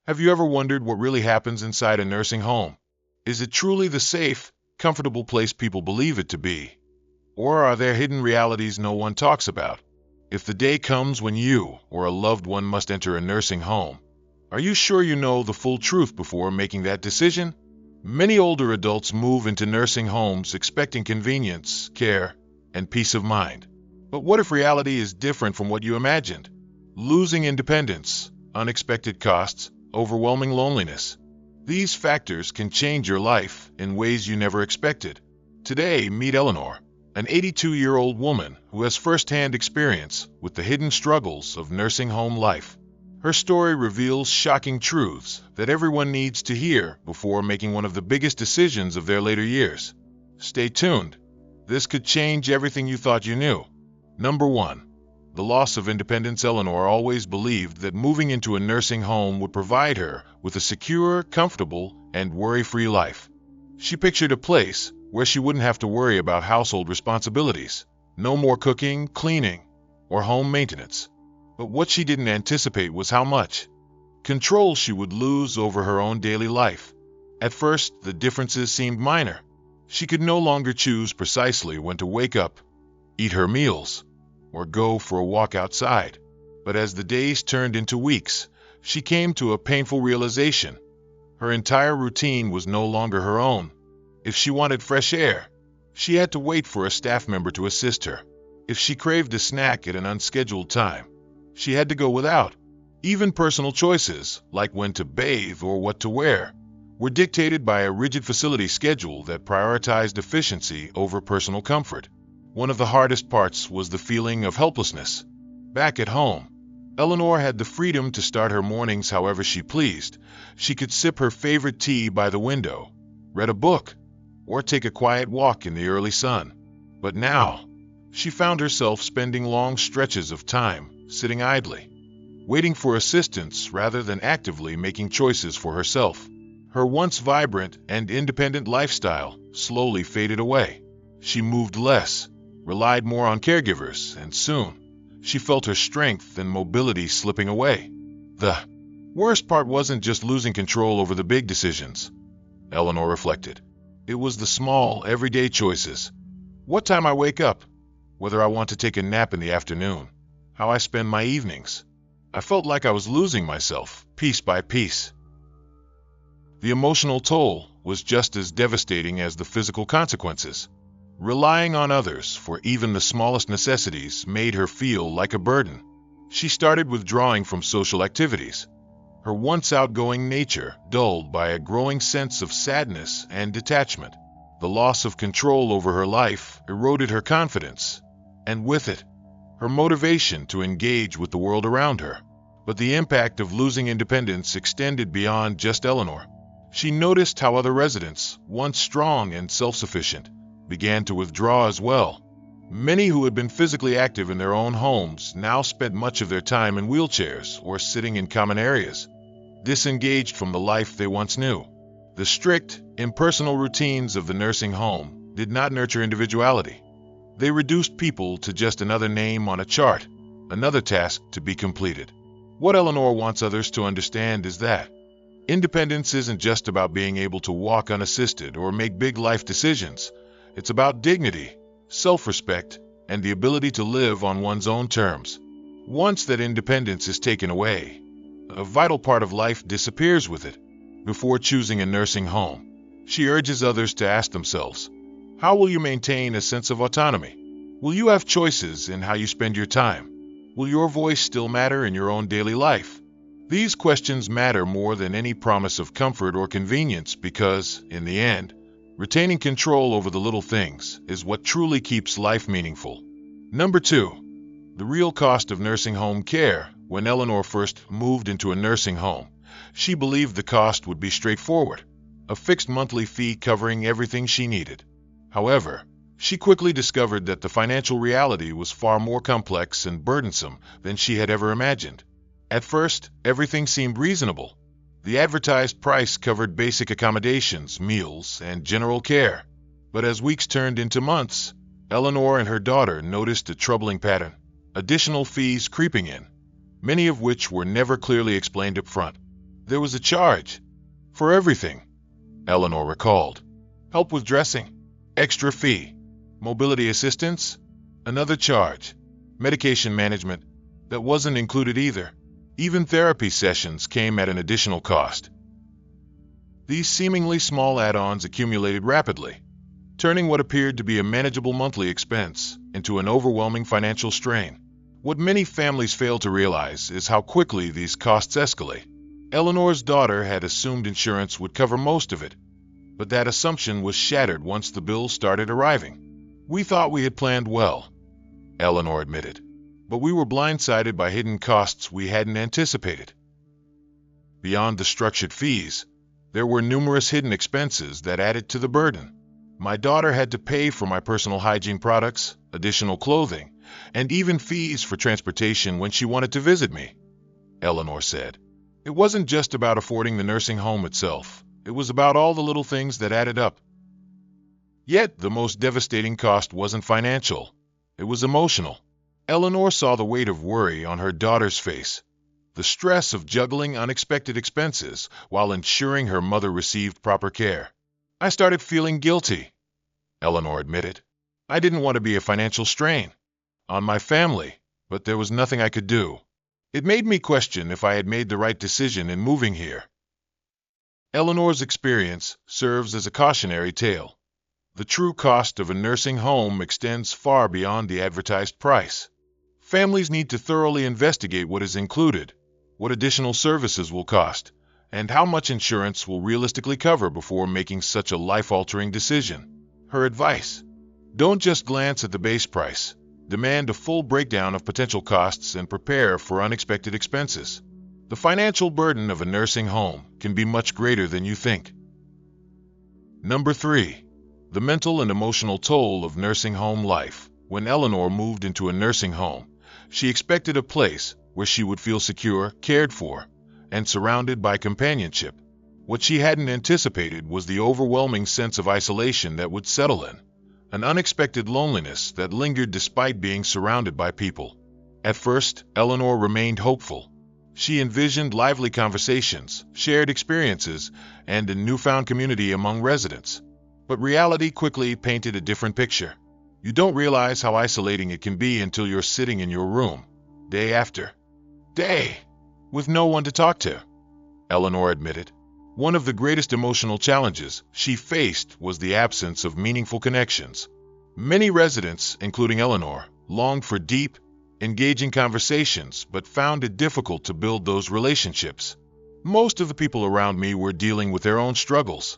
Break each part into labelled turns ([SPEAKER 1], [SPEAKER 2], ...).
[SPEAKER 1] Have you ever wondered what really happens inside a nursing home? Is it truly the safe, comfortable place people believe it to be? Or are there hidden realities no one talks about? If the day comes when you or a loved one must enter a nursing home, are you sure you know the full truth before making that decision? Many older adults move into nursing homes expecting convenience, care, and peace of mind. But what if reality is different from what you imagined? Losing independence, unexpected costs, overwhelming loneliness. These factors can change your life in ways you never expected. Today, meet Eleanor, an 82-year-old woman who has first-hand experience with the hidden struggles of nursing home life. Her story reveals shocking truths that everyone needs to hear before making one of the biggest decisions of their later years. Stay tuned. This could change everything you thought you knew. Number 1. The loss of independence. Eleanor always believed that moving into a nursing home would provide her with a secure, comfortable, and worry-free life. She pictured a place where she wouldn't have to worry about household responsibilities, no more cooking, cleaning, or home maintenance. But what she didn't anticipate was how much control she would lose over her own daily life. At first, the differences seemed minor. She could no longer choose precisely when to wake up, eat her meals, or go for a walk outside. But as the days turned into weeks, she came to a painful realization. Her entire routine was no longer her own. If she wanted fresh air, she had to wait for a staff member to assist her. If she craved a snack at an unscheduled time, she had to go without. Even personal choices, like when to bathe or what to wear, were dictated by a rigid facility schedule that prioritized efficiency over personal comfort. One of the hardest parts was the feeling of helplessness. Back at home, Eleanor had the freedom to start her mornings however she pleased. She could sip her favorite tea by the window, read a book, or take a quiet walk in the early sun. But now, she found herself spending long stretches of time sitting idly, waiting for assistance rather than actively making choices for herself. Her once vibrant and independent lifestyle slowly faded away. She moved less, relied more on caregivers, and soon, she felt her strength and mobility slipping away. The worst part wasn't just losing control over the big decisions, Eleanor reflected. It was the small, everyday choices. What time I wake up, whether I want to take a nap in the afternoon, how I spend my evenings. I felt like I was losing myself, piece by piece. The emotional toll was just as devastating as the physical consequences. Relying on others for even the smallest necessities made her feel like a burden. She started withdrawing from social activities, her once outgoing nature dulled by a growing sense of sadness and detachment. The loss of control over her life eroded her confidence, and with it, her motivation to engage with the world around her. But the impact of losing independence extended beyond just Eleanor. She noticed how other residents, once strong and self-sufficient, began to withdraw as well. Many who had been physically active in their own homes now spent much of their time in wheelchairs or sitting in common areas, disengaged from the life they once knew. The strict, impersonal routines of the nursing home did not nurture individuality. They reduced people to just another name on a chart, another task to be completed. What Eleanor wants others to understand is that independence isn't just about being able to walk unassisted or make big life decisions. It's about dignity, self-respect, and the ability to live on one's own terms. Once that independence is taken away, a vital part of life disappears with it. Before choosing a nursing home, she urges others to ask themselves, how will you maintain a sense of autonomy? Will you have choices in how you spend your time? Will your voice still matter in your own daily life? These questions matter more than any promise of comfort or convenience because, in the end, retaining control over the little things is what truly keeps life meaningful. Number 2. The real cost of nursing home care. When Eleanor first moved into a nursing home, she believed the cost would be straightforward, a fixed monthly fee covering everything she needed. However, she quickly discovered that the financial reality was far more complex and burdensome than she had ever imagined. At first, everything seemed reasonable. The advertised price covered basic accommodations, meals, and general care. But as weeks turned into months, Eleanor and her daughter noticed a troubling pattern. Additional fees creeping in, many of which were never clearly explained up front. There was a charge for everything, Eleanor recalled. Help with dressing, extra fee, mobility assistance, another charge, medication management, that wasn't included either. Even therapy sessions came at an additional cost. These seemingly small add-ons accumulated rapidly, turning what appeared to be a manageable monthly expense into an overwhelming financial strain. What many families fail to realize is how quickly these costs escalate. Eleanor's daughter had assumed insurance would cover most of it, but that assumption was shattered once the bills started arriving. We thought we had planned well, Eleanor admitted, but we were blindsided by hidden costs we hadn't anticipated. Beyond the structured fees, there were numerous hidden expenses that added to the burden. My daughter had to pay for my personal hygiene products, additional clothing, and even fees for transportation when she wanted to visit me, Eleanor said. It wasn't just about affording the nursing home itself. It was about all the little things that added up. Yet, the most devastating cost wasn't financial. It was emotional. Eleanor saw the weight of worry on her daughter's face, the stress of juggling unexpected expenses while ensuring her mother received proper care. I started feeling guilty, Eleanor admitted. I didn't want to be a financial strain on my family, but there was nothing I could do. It made me question if I had made the right decision in moving here. Eleanor's experience serves as a cautionary tale. The true cost of a nursing home extends far beyond the advertised price. Families need to thoroughly investigate what is included, what additional services will cost, and how much insurance will realistically cover before making such a life-altering decision. Her advice: don't just glance at the base price. Demand a full breakdown of potential costs and prepare for unexpected expenses. The financial burden of a nursing home can be much greater than you think. Number 3. The mental and emotional toll of nursing home life. When Eleanor moved into a nursing home, she expected a place where she would feel secure, cared for, and surrounded by companionship. What she hadn't anticipated was the overwhelming sense of isolation that would settle in, an unexpected loneliness that lingered despite being surrounded by people. At first, Eleanor remained hopeful. She envisioned lively conversations, shared experiences, and a newfound community among residents. But reality quickly painted a different picture. You don't realize how isolating it can be until you're sitting in your room, day after day, with no one to talk to, Eleanor admitted. One of the greatest emotional challenges she faced was the absence of meaningful connections. Many residents, including Eleanor, longed for deep, engaging conversations but found it difficult to build those relationships. Most of the people around me were dealing with their own struggles,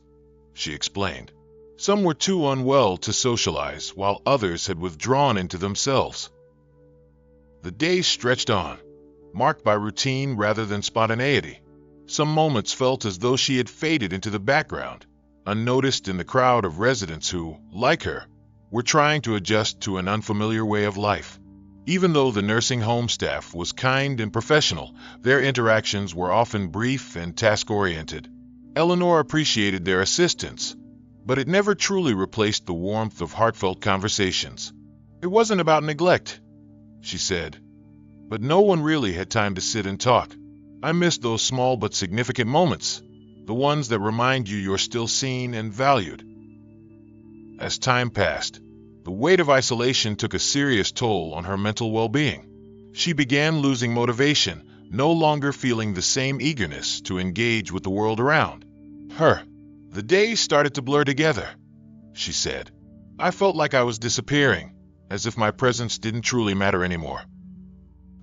[SPEAKER 1] she explained. Some were too unwell to socialize, while others had withdrawn into themselves. The days stretched on, marked by routine rather than spontaneity. Some moments felt as though she had faded into the background, unnoticed in the crowd of residents who, like her, were trying to adjust to an unfamiliar way of life. Even though the nursing home staff was kind and professional, their interactions were often brief and task-oriented. Eleanor appreciated their assistance, but it never truly replaced the warmth of heartfelt conversations. It wasn't about neglect, she said, but no one really had time to sit and talk. I missed those small but significant moments, the ones that remind you you're still seen and valued. As time passed, the weight of isolation took a serious toll on her mental well-being. She began losing motivation, no longer feeling the same eagerness to engage with the world around her. The days started to blur together, she said. I felt like I was disappearing, as if my presence didn't truly matter anymore.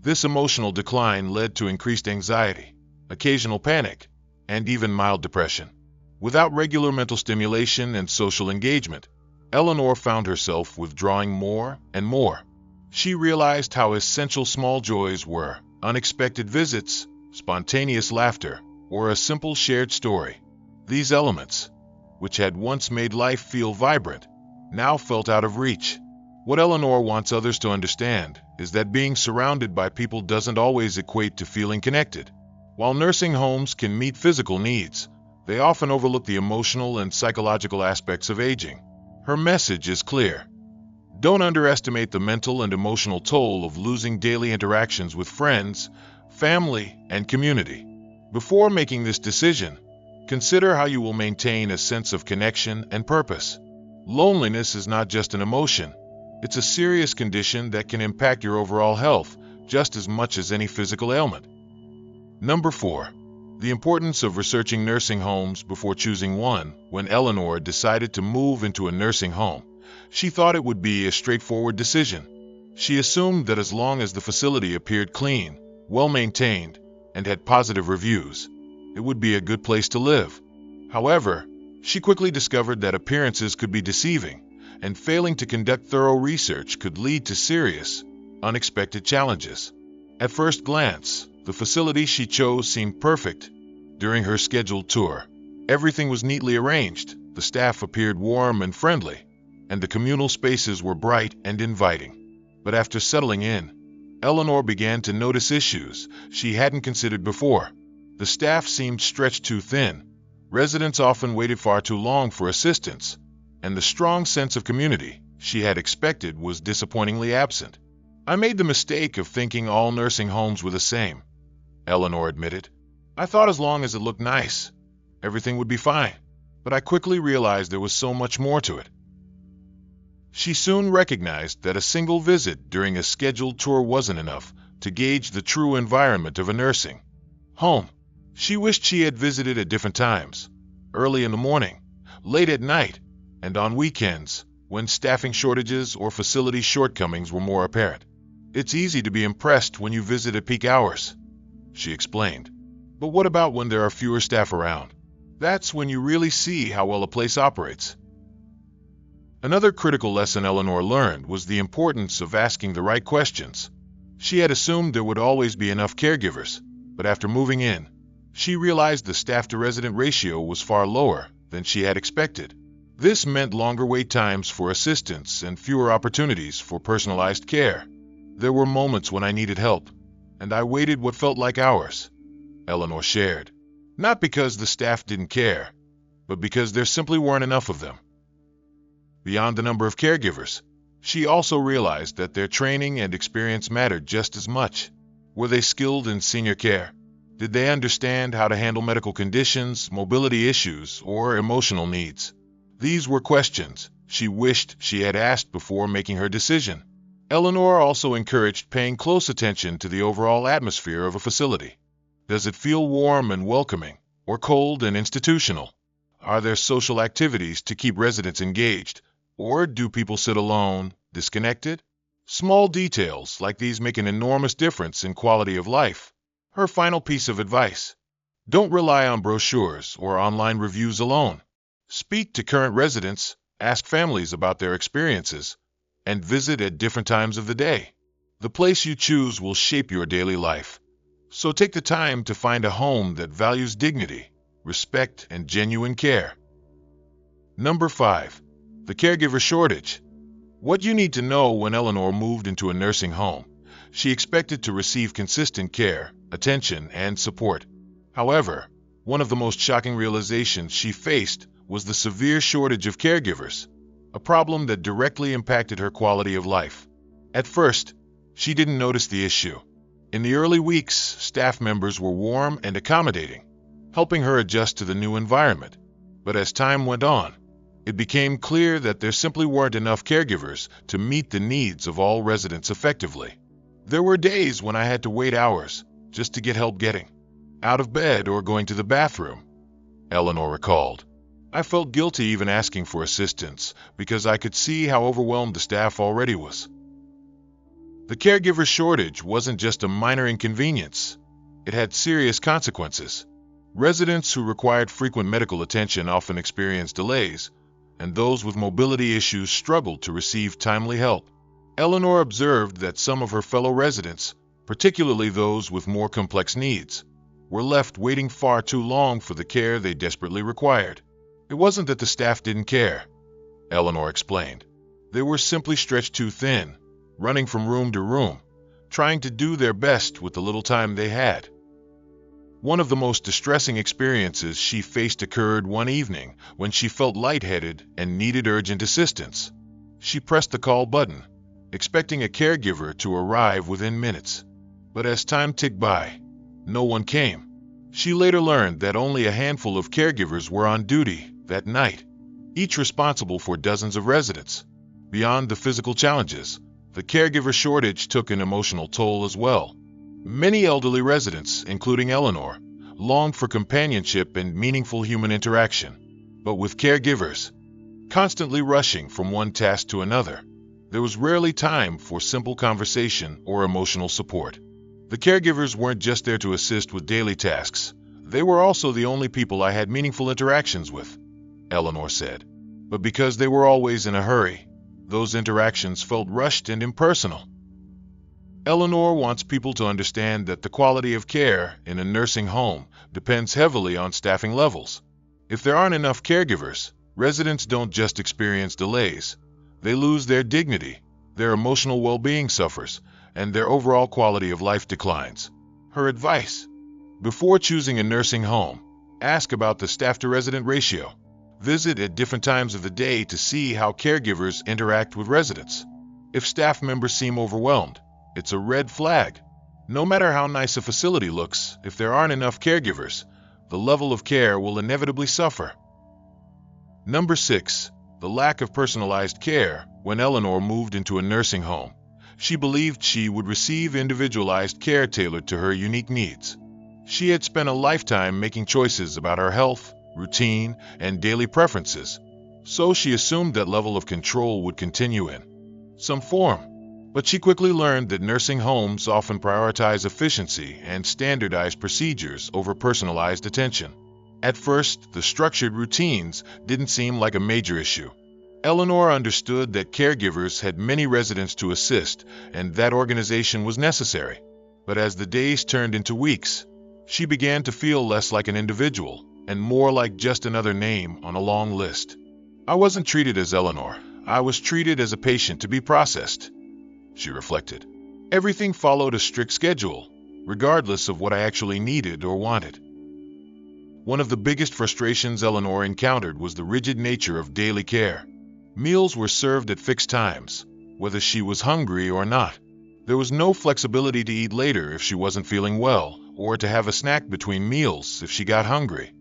[SPEAKER 1] This emotional decline led to increased anxiety, occasional panic, and even mild depression. Without regular mental stimulation and social engagement, Eleanor found herself withdrawing more and more. She realized how essential small joys were: unexpected visits, spontaneous laughter, or a simple shared story. These elements, which had once made life feel vibrant, now felt out of reach. What Eleanor wants others to understand is that being surrounded by people doesn't always equate to feeling connected. While nursing homes can meet physical needs, they often overlook the emotional and psychological aspects of aging. Her message is clear. Don't underestimate the mental and emotional toll of losing daily interactions with friends, family, and community. Before making this decision, consider how you will maintain a sense of connection and purpose. Loneliness is not just an emotion. It's a serious condition that can impact your overall health just as much as any physical ailment. Number 4. The importance of researching nursing homes before choosing one. When Eleanor decided to move into a nursing home, she thought it would be a straightforward decision. She assumed that as long as the facility appeared clean, well-maintained, and had positive reviews, it would be a good place to live. However, she quickly discovered that appearances could be deceiving, and failing to conduct thorough research could lead to serious, unexpected challenges. At first glance, the facility she chose seemed perfect. During her scheduled tour, everything was neatly arranged, the staff appeared warm and friendly, and the communal spaces were bright and inviting. But after settling in, Eleanor began to notice issues she hadn't considered before. The staff seemed stretched too thin, residents often waited far too long for assistance, and the strong sense of community she had expected was disappointingly absent. "I made the mistake of thinking all nursing homes were the same," Eleanor admitted. "I thought as long as it looked nice, everything would be fine, but I quickly realized there was so much more to it." She soon recognized that a single visit during a scheduled tour wasn't enough to gauge the true environment of a nursing home. She wished she had visited at different times, early in the morning, late at night, and on weekends, when staffing shortages or facility shortcomings were more apparent. "It's easy to be impressed when you visit at peak hours," she explained. "But what about when there are fewer staff around? That's when you really see how well a place operates." Another critical lesson Eleanor learned was the importance of asking the right questions. She had assumed there would always be enough caregivers, but after moving in, she realized the staff-to-resident ratio was far lower than she had expected. This meant longer wait times for assistance and fewer opportunities for personalized care. "There were moments when I needed help, and I waited what felt like hours," Eleanor shared. "Not because the staff didn't care, but because there simply weren't enough of them." Beyond the number of caregivers, she also realized that their training and experience mattered just as much. Were they skilled in senior care? Did they understand how to handle medical conditions, mobility issues, or emotional needs? These were questions she wished she had asked before making her decision. Eleanor also encouraged paying close attention to the overall atmosphere of a facility. Does it feel warm and welcoming, or cold and institutional? Are there social activities to keep residents engaged, or do people sit alone, disconnected? Small details like these make an enormous difference in quality of life. Her final piece of advice: don't rely on brochures or online reviews alone. Speak to current residents, ask families about their experiences, and visit at different times of the day. The place you choose will shape your daily life. So take the time to find a home that values dignity, respect, and genuine care. Number 5. The caregiver shortage. What you need to know: when Eleanor moved into a nursing home, she expected to receive consistent care, attention, and support. However, one of the most shocking realizations she faced was the severe shortage of caregivers, a problem that directly impacted her quality of life. At first, she didn't notice the issue. In the early weeks, staff members were warm and accommodating, helping her adjust to the new environment. But as time went on, it became clear that there simply weren't enough caregivers to meet the needs of all residents effectively. There were days when I had to wait hours just to get help getting out of bed or going to the bathroom, Eleanor recalled. I felt guilty even asking for assistance because I could see how overwhelmed the staff already was. The caregiver shortage wasn't just a minor inconvenience. It had serious consequences. Residents who required frequent medical attention often experienced delays, and those with mobility issues struggled to receive timely help. Eleanor observed that some of her fellow residents, particularly those with more complex needs, were left waiting far too long for the care they desperately required. It wasn't that the staff didn't care, Eleanor explained. They were simply stretched too thin, running from room to room, trying to do their best with the little time they had. One of the most distressing experiences she faced occurred one evening when she felt lightheaded and needed urgent assistance. She pressed the call button, expecting a caregiver to arrive within minutes. But as time ticked by, no one came. She later learned that only a handful of caregivers were on duty that night, each responsible for dozens of residents. Beyond the physical challenges, the caregiver shortage took an emotional toll as well. Many elderly residents, including Eleanor, longed for companionship and meaningful human interaction. But with caregivers constantly rushing from one task to another, there was rarely time for simple conversation or emotional support. The caregivers weren't just there to assist with daily tasks. They were also the only people I had meaningful interactions with, Eleanor said. But because they were always in a hurry, those interactions felt rushed and impersonal. Eleanor wants people to understand that the quality of care in a nursing home depends heavily on staffing levels. If there aren't enough caregivers, residents don't just experience delays. They lose their dignity, their emotional well-being suffers, and their overall quality of life declines. Her advice: before choosing a nursing home, ask about the staff-to-resident ratio. Visit at different times of the day to see how caregivers interact with residents. If staff members seem overwhelmed, it's a red flag. No matter how nice a facility looks, if there aren't enough caregivers, the level of care will inevitably suffer. Number 6. The lack of personalized care. When Eleanor moved into a nursing home, she believed she would receive individualized care tailored to her unique needs. She had spent a lifetime making choices about her health, routine, and daily preferences, so she assumed that level of control would continue in some form. But she quickly learned that nursing homes often prioritize efficiency and standardized procedures over personalized attention. At first, the structured routines didn't seem like a major issue. Eleanor understood that caregivers had many residents to assist and that organization was necessary. But as the days turned into weeks, she began to feel less like an individual and more like just another name on a long list. I wasn't treated as Eleanor. I was treated as a patient to be processed, she reflected. Everything followed a strict schedule, regardless of what I actually needed or wanted. One of the biggest frustrations Eleanor encountered was the rigid nature of daily care. Meals were served at fixed times, whether she was hungry or not. There was no flexibility to eat later if she wasn't feeling well, or to have a snack between meals if she got hungry.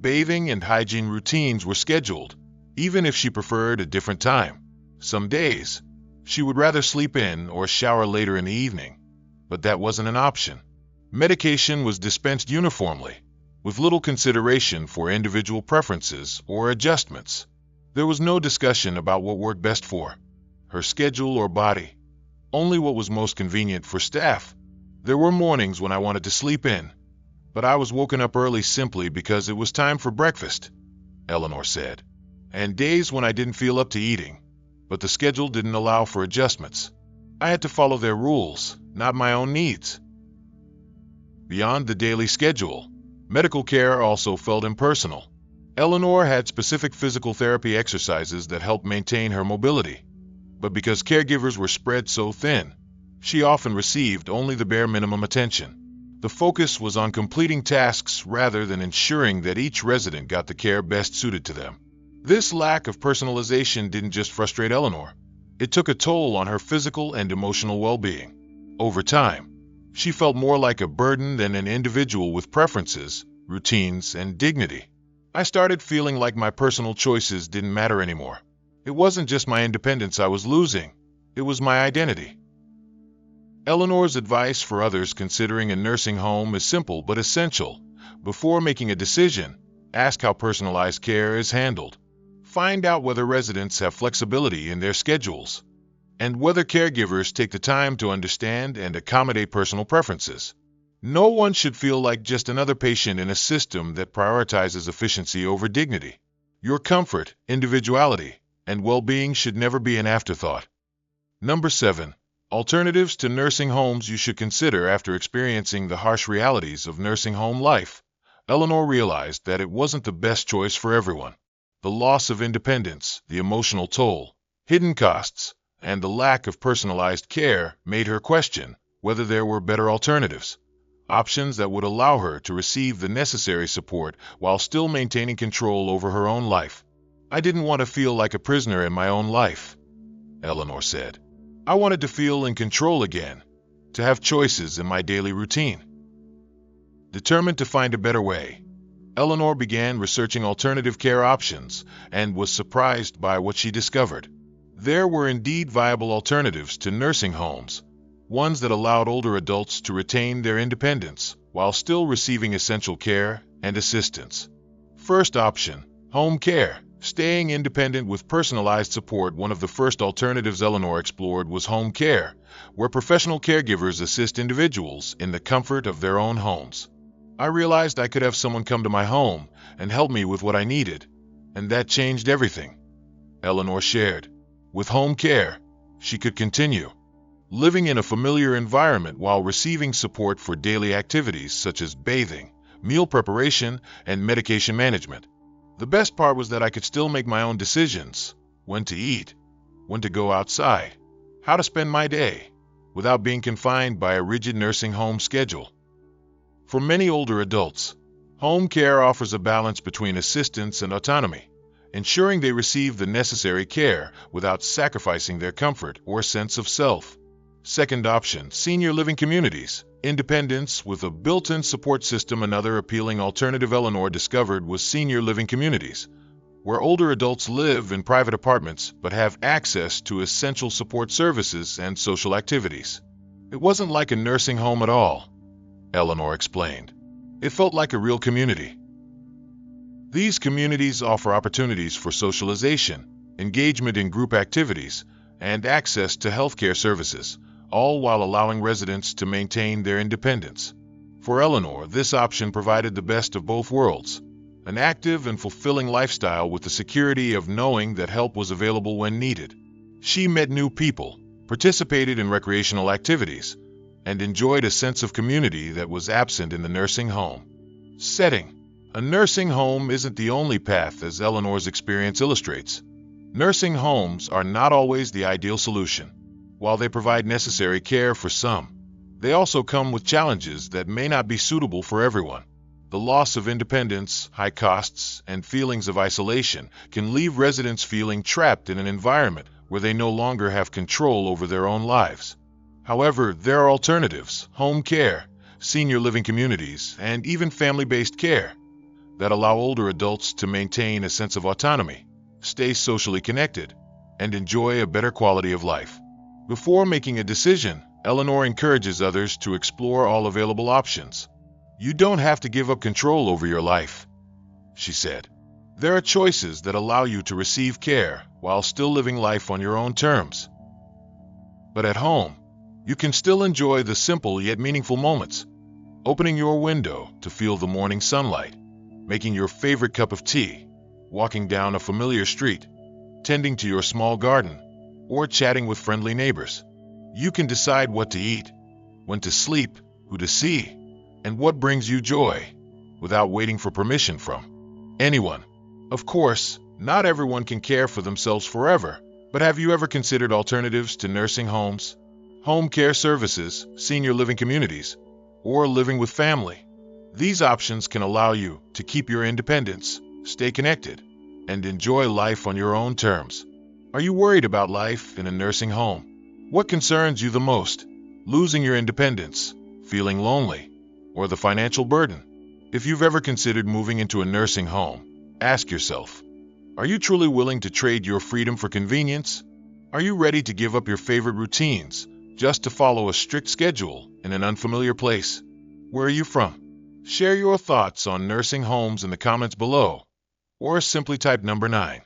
[SPEAKER 1] Bathing and hygiene routines were scheduled, even if she preferred a different time. Some days, she would rather sleep in or shower later in the evening, but that wasn't an option. Medication was dispensed uniformly, with little consideration for individual preferences or adjustments. There was no discussion about what worked best for her schedule or body, only what was most convenient for staff. There were mornings when I wanted to sleep in, but I was woken up early simply because it was time for breakfast, Eleanor said. And days when I didn't feel up to eating, but the schedule didn't allow for adjustments. I had to follow their rules, not my own needs. Beyond the daily schedule, medical care also felt impersonal. Eleanor had specific physical therapy exercises that helped maintain her mobility, but because caregivers were spread so thin, she often received only the bare minimum attention. The focus was on completing tasks rather than ensuring that each resident got the care best suited to them. This lack of personalization didn't just frustrate Eleanor. It took a toll on her physical and emotional well-being. Over time, she felt more like a burden than an individual with preferences, routines, and dignity. I started feeling like my personal choices didn't matter anymore. It wasn't just my independence I was losing, it was my identity. Eleanor's advice for others considering a nursing home is simple but essential. Before making a decision, ask how personalized care is handled. Find out whether residents have flexibility in their schedules, and whether caregivers take the time to understand and accommodate personal preferences. No one should feel like just another patient in a system that prioritizes efficiency over dignity. Your comfort, individuality, and well-being should never be an afterthought. Number 7. Alternatives to nursing homes you should consider. After experiencing the harsh realities of nursing home life, Eleanor realized that it wasn't the best choice for everyone. The loss of independence, the emotional toll, hidden costs, and the lack of personalized care made her question whether there were better alternatives. Options that would allow her to receive the necessary support while still maintaining control over her own life. I didn't want to feel like a prisoner in my own life, Eleanor said. I wanted to feel in control again, to have choices in my daily routine. Determined to find a better way, Eleanor began researching alternative care options and was surprised by what she discovered. There were indeed viable alternatives to nursing homes, ones that allowed older adults to retain their independence while still receiving essential care and assistance. First option, home care. Staying independent with personalized support. One of the first alternatives Eleanor explored was home care, where professional caregivers assist individuals in the comfort of their own homes. I realized I could have someone come to my home and help me with what I needed, and that changed everything, Eleanor shared. With home care, she could continue living in a familiar environment while receiving support for daily activities such as bathing, meal preparation, and medication management. The best part was that I could still make my own decisions, when to eat, when to go outside, how to spend my day, without being confined by a rigid nursing home schedule. For many older adults, home care offers a balance between assistance and autonomy, ensuring they receive the necessary care without sacrificing their comfort or sense of self. Second option, senior living communities. Independence with a built-in support system. Another appealing alternative Eleanor discovered was senior living communities, where older adults live in private apartments but have access to essential support services and social activities. It wasn't like a nursing home at all, Eleanor explained. It felt like a real community. These communities offer opportunities for socialization, engagement in group activities, and access to healthcare services, all while allowing residents to maintain their independence. For Eleanor, this option provided the best of both worlds, an active and fulfilling lifestyle with the security of knowing that help was available when needed. She met new people, participated in recreational activities, and enjoyed a sense of community that was absent in the nursing home setting. A nursing home isn't the only path, as Eleanor's experience illustrates. Nursing homes are not always the ideal solution. While they provide necessary care for some, they also come with challenges that may not be suitable for everyone. The loss of independence, high costs, and feelings of isolation can leave residents feeling trapped in an environment where they no longer have control over their own lives. However, there are alternatives, home care, senior living communities, and even family-based care that allow older adults to maintain a sense of autonomy, stay socially connected, and enjoy a better quality of life. Before making a decision, Eleanor encourages others to explore all available options. You don't have to give up control over your life, she said. There are choices that allow you to receive care while still living life on your own terms. But at home, you can still enjoy the simple yet meaningful moments. Opening your window to feel the morning sunlight, making your favorite cup of tea, walking down a familiar street, tending to your small garden, or chatting with friendly neighbors. You can decide what to eat, when to sleep, who to see, and what brings you joy, without waiting for permission from anyone. Of course, not everyone can care for themselves forever, but have you ever considered alternatives to nursing homes, home care services, senior living communities, or living with family? These options can allow you to keep your independence, stay connected, and enjoy life on your own terms. Are you worried about life in a nursing home? What concerns you the most? Losing your independence, feeling lonely, or the financial burden? If you've ever considered moving into a nursing home, ask yourself, are you truly willing to trade your freedom for convenience? Are you ready to give up your favorite routines just to follow a strict schedule in an unfamiliar place? Where are you from? Share your thoughts on nursing homes in the comments below, or simply type number 9.